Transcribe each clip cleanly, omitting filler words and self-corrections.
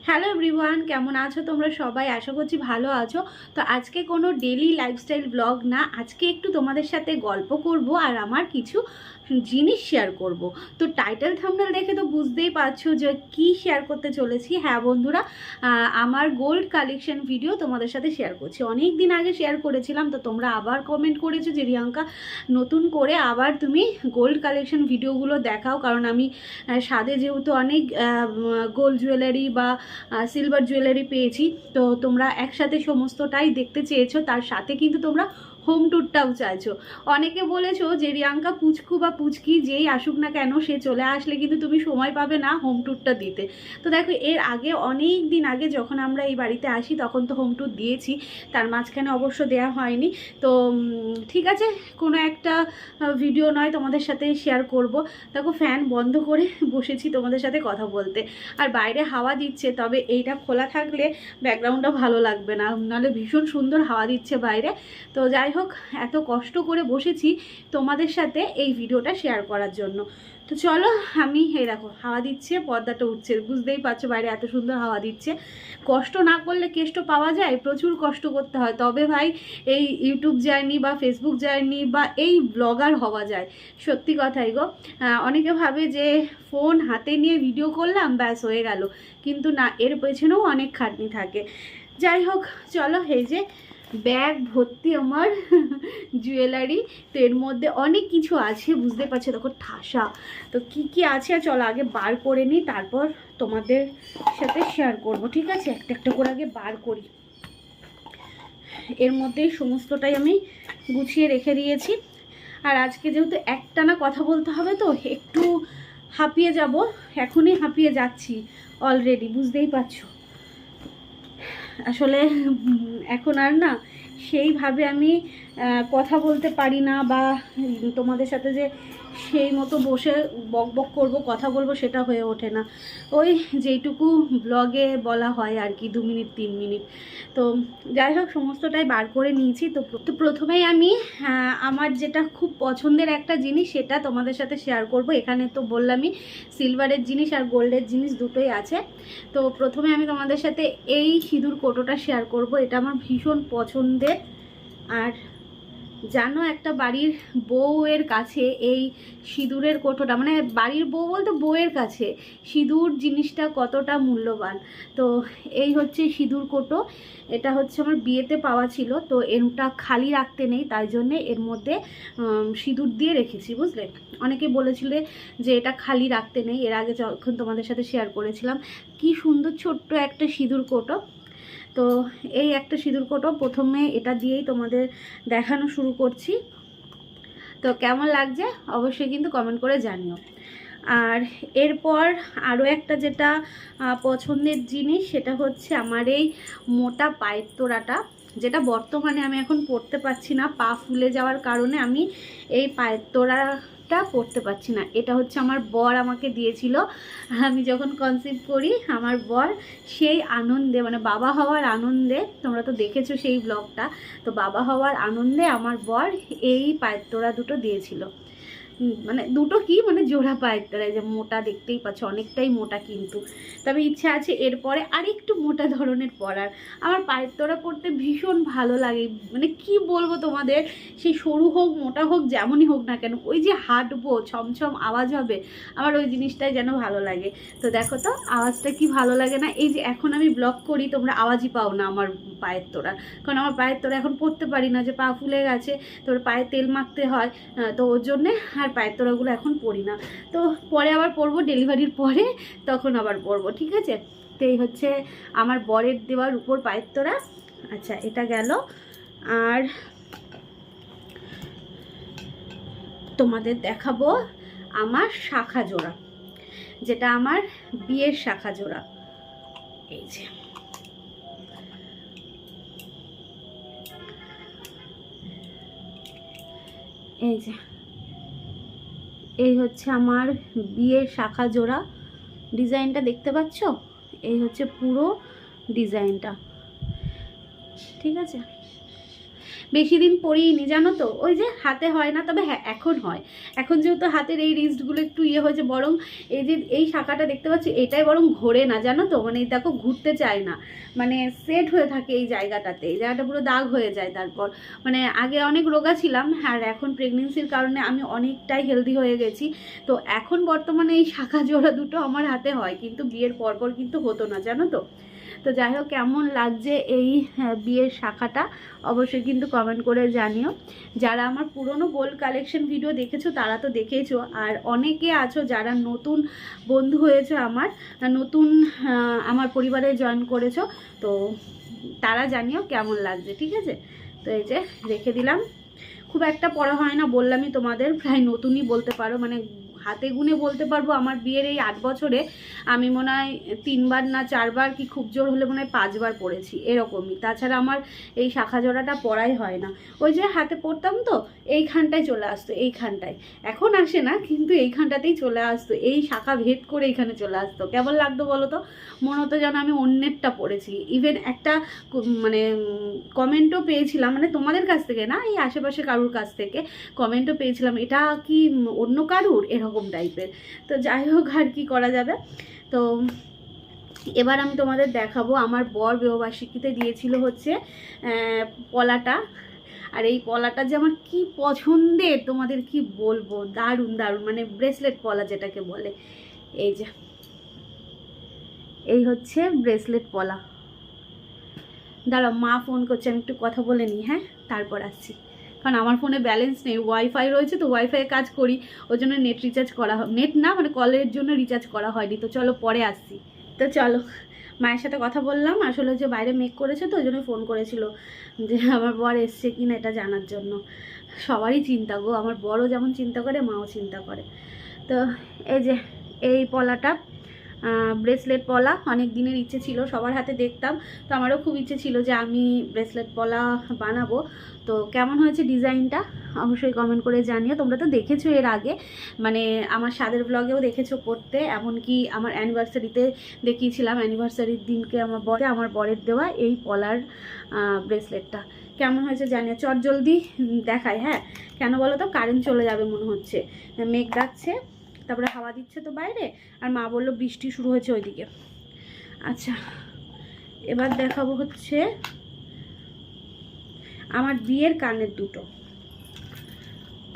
Hello everyone, কেমন আছো তোমরা সবাই? আশা করছি ভালো আছো। তো আজকে কোনো ডেলি লাইফস্টাইল ব্লগ না, আজকে একটু তোমাদের সাথে গল্প করব আর আমার কিছু জিনিস শেয়ার করব। তো টাইটেল থাম্বনেল দেখে তো বুঝতেই পারছো যে কি শেয়ার করতে চলেছি। হ্যাঁ বন্ধুরা, আমার গোল্ড কালেকশন ভিডিও তোমাদের সাথে শেয়ার করছি। অনেক দিন আগে শেয়ার করেছিলাম, তো তোমরা আবার কমেন্ট করেছো যে রিয়াঙ্কা নতুন করে আবার তুমি গোল্ড কালেকশন ভিডিওগুলো দেখাও, কারণ আমি স্বাদে যেহেতু অনেক গোল্ড জুয়েলারি বা সিলভার জুয়েলারি পেয়েছি, তো তোমরা একসাথে সমস্তটাই দেখতে চেয়েছো। তার সাথে কিন্তু তোমরা হোম ট্যুরটাও চাইছো। অনেকে বলেছো যে রিয়াঙ্কা পুচকু বা পুচকি যেই আসুক না কেন, সে চলে আসলে কিন্তু তুমি সময় পাবে না হোম ট্যুরটা দিতে। তো দেখো, এর আগে অনেক দিন আগে যখন আমরা এই বাড়িতে আসি তখন তো হোম ট্যুর দিয়েছি, তার মাঝখানে অবশ্য দেওয়া হয়নি। তো ঠিক আছে, কোনো একটা ভিডিও নয় তোমাদের সাথে শেয়ার করব। দেখো, ফ্যান বন্ধ করে বসেছি তোমাদের সাথে কথা বলতে, আর বাইরে হাওয়া দিচ্ছে, তবে এইটা খোলা থাকলে ব্যাকগ্রাউন্ডটা ভালো লাগবে না, নাহলে ভীষণ সুন্দর হাওয়া দিচ্ছে বাইরে। তো যাই হোক, এত কষ্ট করে বসেছি তোমাদের সাথে এই ভিডিওটা শেয়ার করার জন্য। তো চলো, আমি এই দেখো হাওয়া দিচ্ছে, পর্দাটা উঠছে, বুঝতেই পারছো বাইরে এত সুন্দর হাওয়া দিচ্ছে। কষ্ট না করলে কেষ্ট পাওয়া যায়? প্রচুর কষ্ট করতে হয়, তবে ভাই এই ইউটিউব জার্নি বা ফেসবুক জার্নি বা এই ব্লগার হওয়া যায়। সত্যি কথাই গো। অনেকে ভাবে যে ফোন হাতে নিয়ে ভিডিও করলাম ব্যাস হয়ে গেল, কিন্তু না, এর পেছনেও অনেক খাটনি থাকে। যাই হোক, চলো, এই যে ব্যাগ ভর্তি আমার জুয়েলারি। তো এর মধ্যে অনেক কিছু আছে, বুঝতে পারছো, দেখো ঠাসা। তো কি কি আছে চলো আগে বার করে নিই, তারপর তোমাদের সাথে শেয়ার করব। ঠিক আছে, একটা একটা করে আগে বার করি। এর মধ্যেই সমস্তটাই আমি গুছিয়ে রেখে দিয়েছি। আর আজকে যেহেতু একটানা কথা বলতে হবে, তো একটু হাঁপিয়ে যাব, এখনই হাঁপিয়ে যাচ্ছি অলরেডি, বুঝতেই পারছো। আসলে এখন আর না সেইভাবে আমি কথা বলতে পারি না, বা তোমাদের সাথে যে সেই মতো বসে বক বক করবো, কথা বলবো, সেটা হয়ে ওঠে না। ওই যেইটুকু ব্লগে বলা হয় আর কি, 2 মিনিট 3 মিনিট। তো যাই হোক, সমস্তটাই বার করে নিয়েছি। তো প্রথমেই আমি আমার যেটা খুব পছন্দের একটা জিনিস, সেটা তোমাদের সাথে শেয়ার করব। এখানে তো বললামই সিলভারের জিনিস আর গোল্ডের জিনিস দুটোই আছে। তো প্রথমে আমি তোমাদের সাথে এই সিঁদুর কোটোটা শেয়ার করব। এটা আমার ভীষণ পছন্দের। আর জানো, একটা বাড়ির বউয়ের কাছে এই সিঁদুরের কোটোটা, মানে বাড়ির বউ বলতে বউয়ের কাছে সিঁদুর জিনিসটা কতটা মূল্যবান। তো এই হচ্ছে সিঁদুর কোটো। এটা হচ্ছে আমার বিয়েতে পাওয়া ছিল, তো এরটা খালি রাখতে নেই, তাই জন্যে এর মধ্যে সিঁদুর দিয়ে রেখেছি, বুঝলে। অনেকে বলেছিলে যে এটা খালি রাখতে নেই, এর আগে যখন তোমাদের সাথে শেয়ার করেছিলাম। কি সুন্দর ছোট্ট একটা সিঁদুর কোটো। তো এই একটা সিঁদুর কোটো, প্রথমে এটা দিয়েই তোমাদের দেখানো শুরু করছি। তো কেমন লাগছে অবশ্যই কিন্তু কমেন্ট করে জানিও। আর এরপর আরও একটা যেটা পছন্দের জিনিস, সেটা হচ্ছে আমার এই মোটা পায়ের তোড়াটা, যেটা বর্তমানে আমি এখন পরতে পারছি না, পা ফুলে যাওয়ার কারণে আমি এই পায়ের তোড়াটা পরতে পারছি না। এটা হচ্ছে আমার বর আমাকে দিয়েছিল আমি যখন কনসিভ করি। আমার বর সেই আনন্দে, মানে বাবা হওয়ার আনন্দে, তোমরা তো দেখেছো সেই ব্লগটা, তো বাবা হওয়ার আনন্দে আমার বর এই পায়ের তোড়া দুটো দিয়েছিল। মানে দুটো কি, মানে জোড়া পায়ের তোড়া, যে মোটা, দেখতেই পাচ্ছ অনেকটাই মোটা, কিন্তু তবে ইচ্ছা আছে এরপরে আর একটু মোটা ধরনের পরার। আমার পায়ের তোড়া পরতে ভীষণ ভালো লাগে, মানে কি বলবো তোমাদের, সেই সরু হোক মোটা হোক যেমনই হোক না কেন, ওই যে হাঁটবো ছমছম আওয়াজ হবে, আমার ওই জিনিসটাই যেন ভালো লাগে। তো দেখো তো আওয়াজটা কি ভালো লাগে না? এই যে এখন আমি ব্লগ করি, তোমরা আওয়াজই পাও না আমার পায়ের তোড়া, কারণ আমার পায়ের তোড়া এখন পরতে পারি না, যে পা ফুলে গেছে, তোর পায়ে তেল মাখতে হয়, তো ওর জন্যে আর পায়ের তোড়াগুলো এখন পরি না। তো পরে আবার পরবো, ডেলিভারির পরে তখন আবার পরবো, ঠিক আছে। তো এই হচ্ছে আমার বরের দেওয়ার উপর পায়ের তোড়া। আচ্ছা, এটা গেল। আর তোমাদের দেখাবো আমার শাখা জোড়া, যেটা আমার বিয়ের শাখা জোড়া। এই যে, এই যে, এই হচ্ছে আমার বিয়ের শাখা জোড়া। ডিজাইনটা দেখতে পাচ্ছ? এই হচ্ছে পুরো ডিজাইনটা, ঠিক আছে। বেশি দিন পরিনি জানো তো, ওই যে হাতে হয় না, তবে হ্যাঁ এখন হয়। এখন যেহেতু হাতের এই রিস্টগুলো একটু হয়েছে, বরং এই যে এই শাখাটা দেখতে পাচ্ছি এটাই বরং ঘোরে না জানো তো, মানে দেখো ঘুরতে চায় না, মানে সেট হয়ে থাকে এই জায়গাটাতে, এই জায়গাটা পুরো দাগ হয়ে যায়। তারপর মানে আগে অনেক রোগা ছিলাম, আর এখন প্রেগনেন্সির কারণে আমি অনেকটাই হেলদি হয়ে গেছি। তো এখন বর্তমানে এই শাখা জোড়া দুটো আমার হাতে হয়, কিন্তু বিয়ের পরপর কিন্তু হতো না জানো তো। তো যাই হোক, কেমন লাগছে এই বিয়ের শাখাটা অবশ্যই কিন্তু কমেন্ট করে জানিও। যারা আমার পুরনো গোল্ড কালেকশন ভিডিও দেখেছো তারা তো দেখেইছো, আর অনেকে আছো যারা নতুন বন্ধু হয়েছে আমার, নতুন আমার পরিবারে জয়েন করেছো, তো তারা জানিও কেমন লাগছে, ঠিক আছে। তো এই যে রেখে দিলাম, খুব একটা পড়া হয় না বললামই তোমাদের, প্রায় নতুনই বলতে পারো, মানে হাতে গুনে বলতে পারবো আমার বিয়ের এই 8 বছরে আমি মনে হয় 3বার না 4বার, কি খুব জোর হলে মনে হয় 5বার পড়েছি এরকমই। তাছাড়া আমার এই শাখা জোড়াটা পরাই হয় না, ওই যে হাতে পড়তাম তো এইখানটায় চলে আসতো, এইখানটায় এখন আসে না, কিন্তু এইখানটাতেই চলে আসতো, এই শাখা ভেদ করে এইখানে চলে আসতো। কেমন লাগতো বলো তো, মনে হতো যেন আমি অন্যেরটা পড়েছি। ইভেন একটা মানে কমেন্টও পেয়েছিলাম, মানে তোমাদের কাছ থেকে না, এই আশেপাশে কারুর কাছ থেকে কমেন্টও পেয়েছিলাম, এটা কি অন্য কারুর, এরকম টাইপের। তো যাই হোক, আর কি করা যাবে। তো এবার আমি তোমাদের দেখাবো, আমার বর বিবাহবার্ষিকীতে দিয়েছিল হচ্ছে পলাটা, আর এই পলাটা যে আমার কি পছন্দের তোমাদের কি বলবো, দারুণ দারুণ, মানে ব্রেসলেট পলা যেটাকে বলে। এই যে এই হচ্ছে ব্রেসলেট পলা। দাঁড়াও, মা ফোন করছে, আমি একটু কথা বলে নিই, হ্যাঁ তারপর আসছি। কারণ আমার ফোনে ব্যালেন্স নেই, ওয়াইফাই রয়েছে, তো ওয়াইফাইয়ে কাজ করি, ওই জন্য নেট রিচার্জ করা হয়, নেট না মানে কলের জন্য রিচার্জ করা হয়নি। তো চলো পরে আসছি। তো চলো, মায়ের সাথে কথা বললাম, আসলে যে বাইরে মেক করেছে তো ওই জন্য ফোন করেছিল যে আমার বর এসছে কি না এটা জানার জন্য। সবারই চিন্তা গো, আমার বড়ও যেমন চিন্তা করে, মাও চিন্তা করে। তো এই যে এই পলাটা ব্রেসলেট পলা, অনেক দিনের ইচ্ছে ছিল, সবার হাতে দেখতাম, তো আমারও খুব ইচ্ছে ছিল যে আমি ব্রেসলেট পলা বানাবো। তো কেমন হয়েছে ডিজাইনটা অবশ্যই কমেন্ট করে জানিও। তোমরা তো দেখেছো এর আগে, মানে আমার স্বাদের ব্লগেও দেখেছো করতে, এমনকি আমার অ্যানিভার্সারিতে দেখিয়েছিলাম, অ্যানিভার্সারির দিনকে আমার বরের দেওয়া এই পলার ব্রেসলেটটা। কেমন হয়েছে জানিও, চট জলদি দেখায়, হ্যাঁ কেন বলো তো, কারেন্ট চলে যাবে মনে হচ্ছে, মেঘ ডাকছে, তারপরে হাওয়া দিচ্ছে তো বাইরে, আর মা বললো বৃষ্টি শুরু হয়েছে ওইদিকে। আচ্ছা, এবার দেখাবো হচ্ছে আমার বিয়ের কানের দুটো,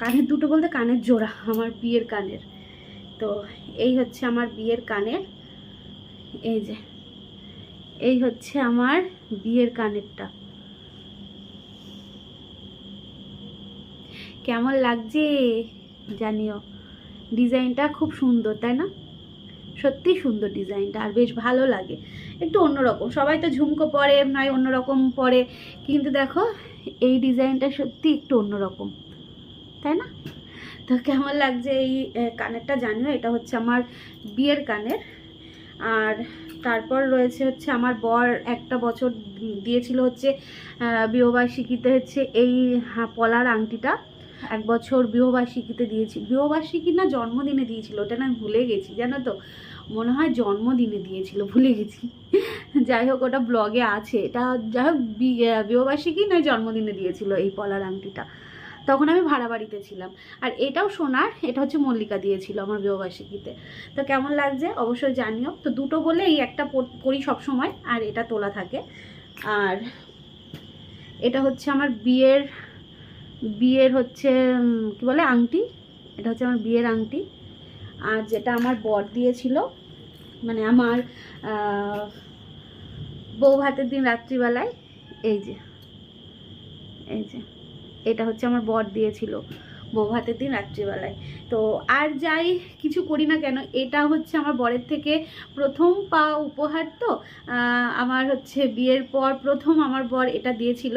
কানের দুটো বলতে কানের জোড়া, আমার বিয়ের কানের। তো এই হচ্ছে আমার বিয়ের কানের, এই যে এই হচ্ছে আমার বিয়ের কানেরটা। কেমন লাগছে জানিও, ডিজাইনটা খুব সুন্দর তাই না, সত্যি সুন্দর ডিজাইনটা, আর বেশ ভালো লাগে, একটু অন্যরকম। সবাই তো ঝুমকো পরে নয় অন্যরকম পরে, কিন্তু দেখো এই ডিজাইনটা সত্যি একটু অন্যরকম, তাই না? তো কেমন লাগছে এই কানেরটা জানিও, এটা হচ্ছে আমার বিয়ের কানের। আর তারপর রয়েছে হচ্ছে আমার বর একটা বছর দিয়েছিল হচ্ছে বিবাহবার্ষিকীতে হচ্ছে এই পলার আংটিটা, 1 বছর বিবাহবার্ষিকীতে দিয়েছি, বিবাহবার্ষিকী না জন্মদিনে দিয়েছিল, ওটা না ভুলে গেছি জানো তো, মনে হয় জন্মদিনে দিয়েছিল, ভুলে গেছি। যাই হোক ওটা ব্লগে আছে, এটা যাই হোক বিবাহবার্ষিকী নয় জন্মদিনে দিয়েছিল এই পলার আংটিটা, তখন আমি ভাড়া বাড়িতে ছিলাম। আর এটাও সোনার, এটা হচ্ছে মল্লিকা দিয়েছিল আমার বিবাহবার্ষিকীতে। তো কেমন লাগছে অবশ্যই জানিও। তো দুটো বলে এই একটা পরি সব সময়, আর এটা তোলা থাকে। আর এটা হচ্ছে আমার বিয়ের হচ্ছে কি বলে আংটি, এটা হচ্ছে আমার বিয়ের আংটি। আর যেটা আমার বর দিয়েছিল, মানে আমার বউ ভাতের দিন রাত্রিবেলায়, এই যে এটা হচ্ছে আমার বর দিয়েছিল বউ ভাতের দিন রাত্রিবেলায়। তো আর যাই কিছু করি না কেন, এটা হচ্ছে আমার বরের থেকে প্রথম পাওয়া উপহার। তো আমার হচ্ছে বিয়ের পর প্রথম আমার বর এটা দিয়েছিল,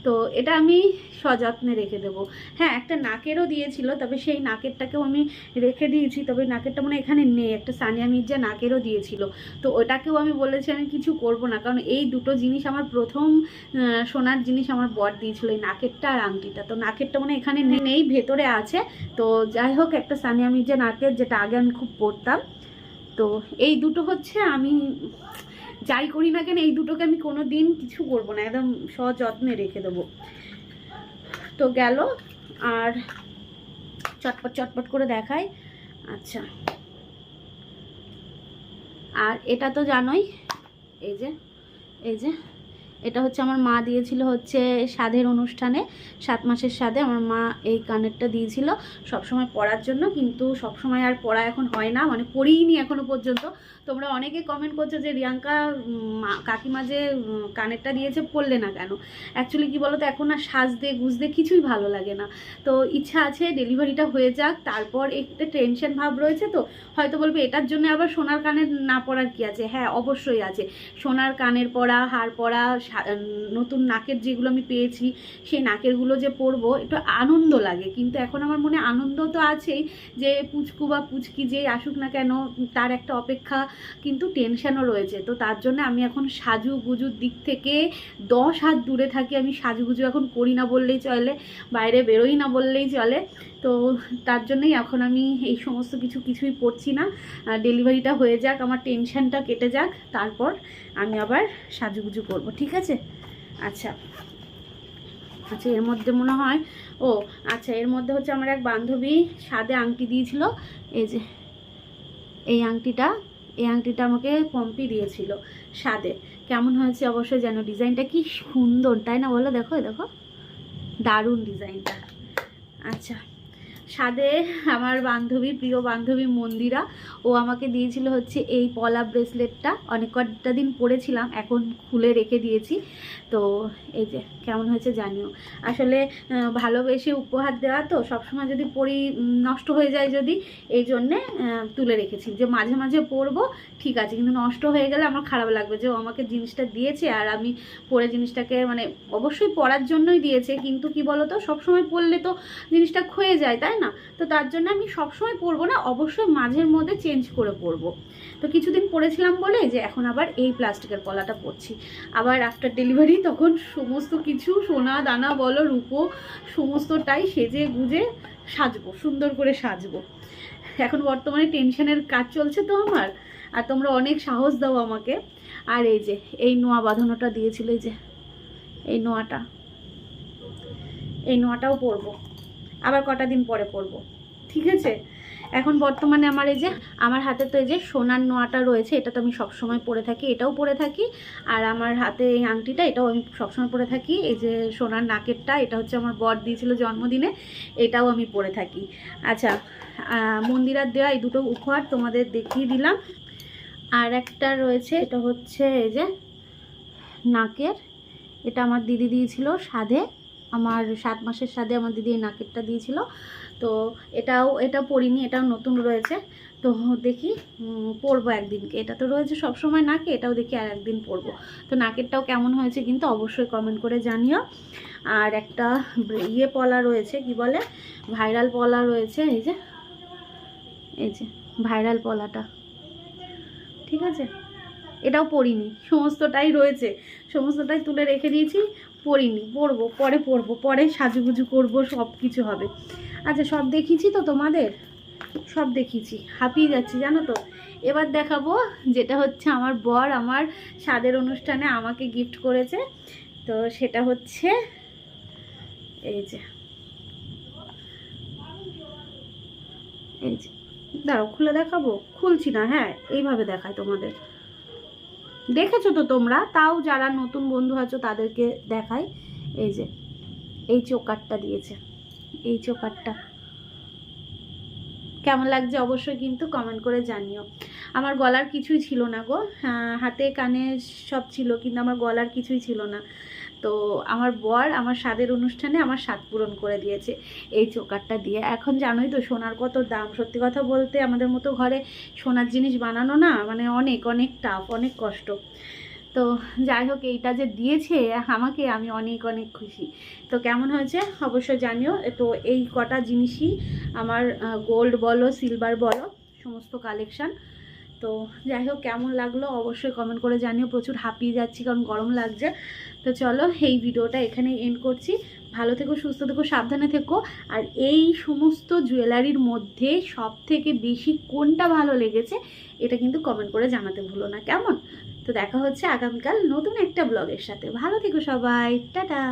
তো এটা আমি সযত্নে রেখে দেবো। হ্যাঁ একটা নাকেরও দিয়েছিল, তবে সেই নাকেরটাকেও আমি রেখে দিয়েছি, তবে নাকেরটা মানে এখানে নেই, একটা সানিয়া মির্জা নাকেরও দিয়েছিল, তো ওটাকেও আমি বলেছি আমি কিছু করব না, কারণ এই দুটো জিনিস আমার প্রথম সোনার জিনিস আমার বর দিয়েছিল, এই নাকেরটা আর আংটিটা। তো নাকেরটা মানে এখানে নেই, ভেতরে আছে। তো যাই হোক একটা সানিয়া মির্জা নাকের, যেটা আগে আমি খুব পরতাম। তো এই দুটো হচ্ছে আমি যাই করি না কেন এই দুটোকে আমি কোনো দিন কিছু করবো না, একদম সযত্নে রেখে দেবো। তো গেল। আর চটপট চটপট করে দেখাই। আচ্ছা, আর এটা তো জানোই, এই যে এটা হচ্ছে আমার মা দিয়েছিল হচ্ছে সাধের অনুষ্ঠানে, 7 মাসের সাধে আমার মা এই কানেরটা দিয়েছিল সবসময় পরার জন্য, কিন্তু সবসময় আর পরা এখন হয় না, মানে পরিনি এখনো পর্যন্ত। তোমরা অনেকে কমেন্ট করছো যে রিয়াঙ্কা কাকিমা যে কানেরটা দিয়েছে পরলে না কেন। অ্যাকচুয়ালি কি বলো তো, এখন আর সাজতে গুজতে কিছুই ভালো লাগে না। তো ইচ্ছা আছে ডেলিভারিটা হয়ে যাক, তারপর একটা টেনশন ভাব রয়েছে। তো হয়তো বলবে এটার জন্য আবার সোনার কানের না পরার কি আছে। হ্যাঁ, অবশ্যই আছে। সোনার কানের পরা, হার পরা, নতুন নাকের যেগুলো আমি পেয়েছি সেই নাকেরগুলো যে পরবো, একটু আনন্দ লাগে। কিন্তু এখন আমার মনে আনন্দ তো আছেই, যে পুচকু বা পুচকি যে আসুক না কেন তার একটা অপেক্ষা, কিন্তু টেনশনও রয়েছে। তো তার জন্য আমি এখন সাজুগুজুর দিক থেকে 10 হাত দূরে থাকি। আমি সাজুগুজু এখন করি না বললেই চলে, বাইরে বেরোই না বললেই চলে। তো তার জন্যই এখন আমি এই সমস্ত কিছুই পড়ছি না। ডেলিভারিটা হয়ে যাক, আমার টেনশনটা কেটে যাক, তারপর আমি আবার সাজুগুজু করব, ঠিক আছে? আচ্ছা, এর মধ্যে মনে হয়, আচ্ছা, এর মধ্যে হচ্ছে আমার এক বান্ধবী সাদে আংটি দিয়েছিল। এই যে এই আংটিটা আমাকে পম্পি দিয়েছিল সাদে। কেমন হয়েছে অবশ্যই জানো। ডিজাইনটা কি সুন্দর, তাই না বলো? দেখো দারুণ ডিজাইনটা। আচ্ছা, সাদে আমার বান্ধবী, প্রিয় বান্ধবী মন্দিরা, ও আমাকে দিয়েছিল হচ্ছে এই পলা ব্রেসলেটটা। অনেক কটা দিন পরেছিলাম, এখন খুলে রেখে দিয়েছি। তো এই যে কেমন হয়েছে জানিও। আসলে ভালোবেসে উপহার দেওয়া তো, সবসময় যদি পরি নষ্ট হয়ে যায় যদি, এই জন্যে তুলে রেখেছি, যে মাঝে মাঝে পরবো ঠিক আছে, কিন্তু নষ্ট হয়ে গেলে আমার খারাপ লাগবে যে ও আমাকে জিনিসটা দিয়েছে আর আমি পরে জিনিসটাকে, মানে অবশ্যই পরার জন্যই দিয়েছে, কিন্তু কি বলতো সবসময় পরলে তো জিনিসটা ক্ষয়ে যায়, তাই না? তো তার জন্য আমি সবসময় পরবো না, অবশ্যই মাঝের মধ্যে চেঞ্জ করে পরবো। তো কিছুদিন পরেছিলাম বলে যে এখন আবার এই প্লাস্টিকের পলাটা পরছি। আবার আফটার ডেলিভারি তখন সমস্ত কিছু সোনা দানা বলো, রূপো, সমস্তটাই সেজে গুজে সাজবো, সুন্দর করে সাজবো। এখন বর্তমানে টেনশনের কাজ চলছে তো আমার, আর তোমরা অনেক সাহস দাও আমাকে। আর এই যে এই নোয়া বাঁধানোটা দিয়েছিল, এই যে এই নোয়াটাও পরবো, আবার কটা দিন পরে পরবো, ঠিক আছে? এখন বর্তমানে আমার এই যে আমার হাতে তো এই যে সোনার নোয়াটা রয়েছে, এটা তো আমি সবসময় পরে থাকি, এটাও পরে থাকি। আর আমার হাতে এই আংটিটা, এটাও আমি সবসময় পরে থাকি। এই যে সোনার নাকেরটা, এটা হচ্ছে আমার বর দিয়েছিল জন্মদিনে, এটাও আমি পরে থাকি। আচ্ছা, মন্দিরার দেওয়া এই দুটো উপহার তোমাদের দেখিয়ে দিলাম। আর একটা রয়েছে, এটা হচ্ছে এই যে নাকের, এটা আমার দিদি দিয়েছিল সাধে, আমার 7 মাসের সাধে আমার দিদি এই নাকেরটা দিয়েছিল। তো এটা পরিনি, এটাও নতুন রয়েছে। তো দেখি পরবো একদিনকে, এটা তো রয়েছে সবসময় নাকে, এটাও দেখি আর একদিন পরবো। তো নাকেরটাও কেমন হয়েছে কিন্তু অবশ্যই কমেন্ট করে জানিও। আর একটা পলা রয়েছে, কি বলে, ভাইরাল পলা রয়েছে, এই যে ভাইরাল পলাটা, ঠিক আছে? এটাও পরিনি, সমস্তটাই রয়েছে, সমস্তটাই তুলে রেখে দিয়েছি, পরিনি, পরবো, পরে সাজুগুজু করবো, সব কিছু হবে। আচ্ছা, সব দেখিয়েছি তো তোমাদের, সব দেখিয়েছি, হাঁপিয়ে যাচ্ছি জানো তো। এবার দেখাবো যেটা হচ্ছে আমার বর আমার সাধের অনুষ্ঠানে আমাকে গিফট করেছে। তো সেটা হচ্ছে এই যে দাঁড়াও, খুলে দেখাবো, খুলছি না, হ্যাঁ এইভাবে দেখায় তোমাদের, দেখেছো তো তোমরা, তাও যারা নতুন বন্ধু আছো তাদেরকে দেখাই। এই যে এই চোকারটা দিয়েছে, এই চোকারটা কেমন লাগছে অবশ্যই কিন্তু কমেন্ট করে জানিও। আমার গলার কিছুই ছিল না গো, হাতে কানে সব ছিল, কিন্তু আমার গলার কিছুই ছিল না। তো আমার বর আমার সাধের অনুষ্ঠানে আমার স্বাদ পূরণ করে দিয়েছে এই চোকারটা দিয়ে। এখন জানোই তো সোনার কত দাম, সত্যি কথা বলতে আমাদের মতো ঘরে সোনার জিনিস বানানো না, মানে অনেক অনেক টাফ, অনেক কষ্ট। তো যাই হোক, এইটা যে দিয়েছে আমাকে, আমি অনেক অনেক খুশি। তো কেমন হয়েছে অবশ্যই জানিও। তো এই কটা জিনিসই আমার গোল্ড বলো সিলভার বলো সমস্ত কালেকশান। তো যাই হোক, কেমন লাগলো অবশ্যই কমেন্ট করে জানিও। প্রচুর হাঁপিয়ে যাচ্ছি কারণ গরম লাগছে। তো চলো, এই ভিডিওটা এখানেই এন্ড করছি। ভালো থেকো, সুস্থ থেকো, সাবধানে থেকো। আর এই সমস্ত জুয়েলারির মধ্যে সব থেকে বেশি কোনটা ভালো লেগেছে এটা কিন্তু কমেন্ট করে জানাতে ভুলো না, কেমন? তো দেখা হচ্ছে আগামীকাল নতুন একটা ব্লগের সাথে। ভালো থেকো সবাই, টাটা।